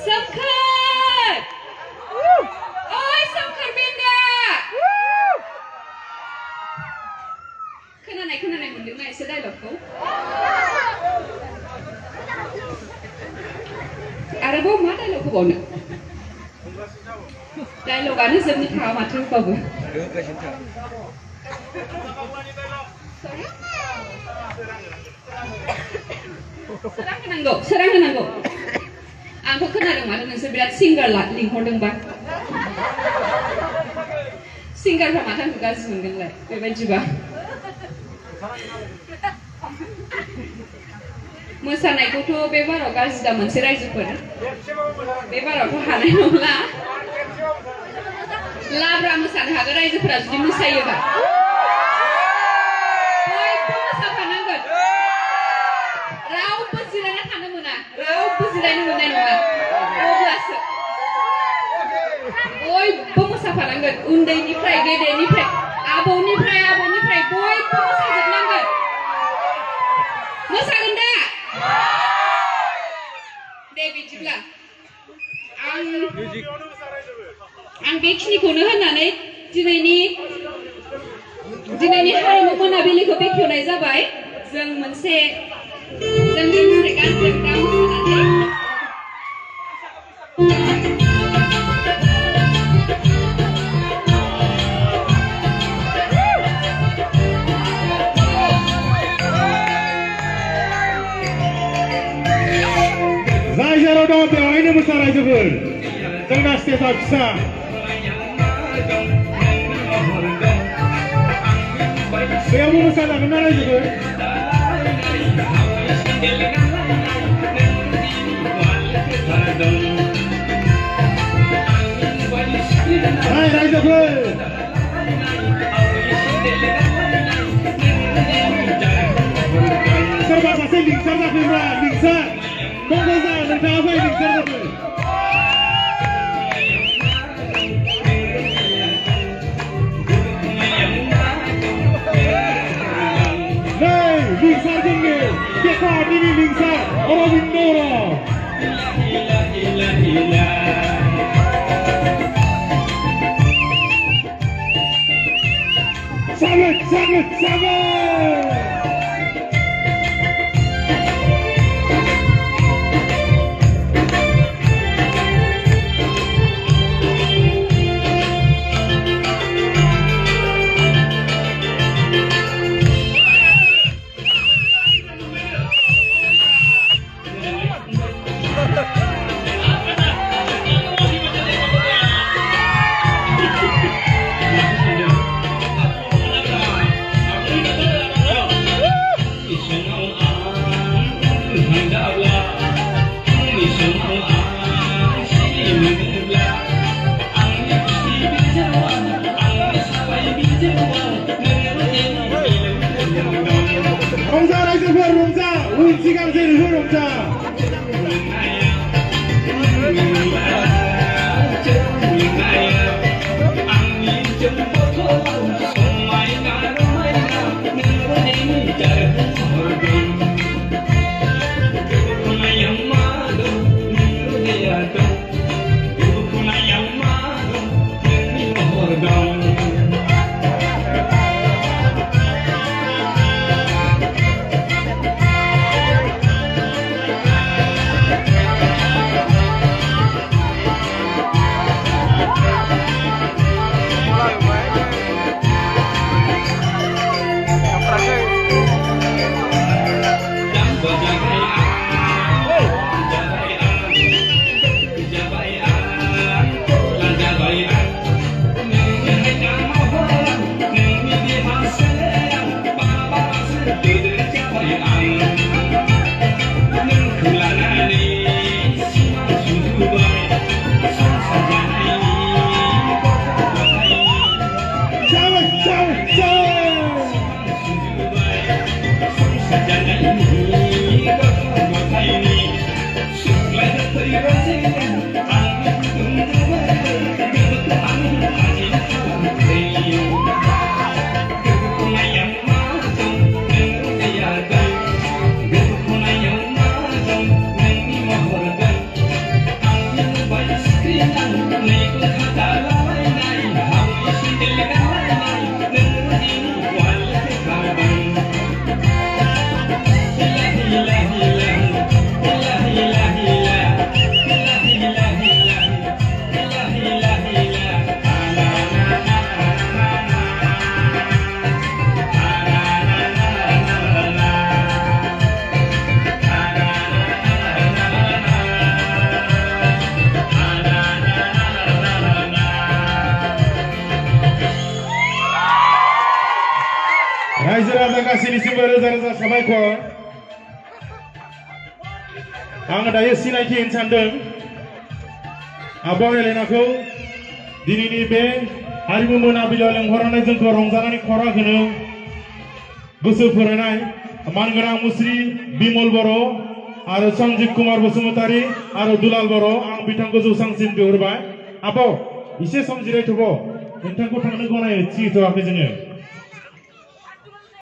Soemkar! Oi, Soemkar Benda! खोनानाय मोनदोंना एसे डायलगखौ आरोबाव मा डायलग होबावनो डायलगानो जोबनो थाङा माथो होबाबो सोरां होनांगौ आंथ' खोनादों माथो नोंसोर बिराद सिंगार लिंहरदोंबा सिंगारफ्रा माथो आंखौ गाज्रि मोनगोनलाय बेबायदिबा मोसानायखौथ' बे बाराव गाज्रि दा मोनसे रायजोफोर बे बारावथ' हानाय नंला लाब्रा मोसानो हागोन रायजोफोरा जुदि मोसायोबा बयबो मोसाफानांगोन रावबो जिरायना थानो मोना रावबो जिरायनो मोननाय नङा अब्लासो बयबो मोसाफानांगोन उन्दैनिफ्राय गेदेरनिफ्राय आबौनिफ्राय बयबो मोसाजोबनांगोन मोसागोन दा दे बिदिब्ला आं बेखिनिखौनो होननानै दिनैनि हारिमु मोनाबिलिखौ बेखेवनाय जाबाय जों मोनसे गानजों गान मोसानानै Zajarah dong, beawainya besar aja ber. Jangan setiap bisa. Beawu besar nak kenal aja ber. Hai Raja ber. Serba pasal lingsar nak berat, lingsar. Kau besar, mereka apa yang lingsar nak ber. Lingsar tinggi, kita ini lingsar, orang Indora. Sangat. Rongsa Raja Ber, Rongsa, unsikan sini Rongsa. गासैबो रोजा रोजा साबायखर आङो दायो सिनायथि होनो सानदों आब' हेलेनाखौ दिनैनि बे हारिमु मोनाबिलियाव लेंहरनानै जोंखौ रंजानानै खराग होनो गोसो फोरायनाय मानगोनां मुस्रि बिमल बर' आरो सन्जित कुमार बसुमतारी आरो दुलाल बर' आं बिथांखौ जौसांसिम बिहरबाय आब' एसे सम जिरायथ'ब नोंथांखौ थांनो गनायथि होथ'वाखै जोङो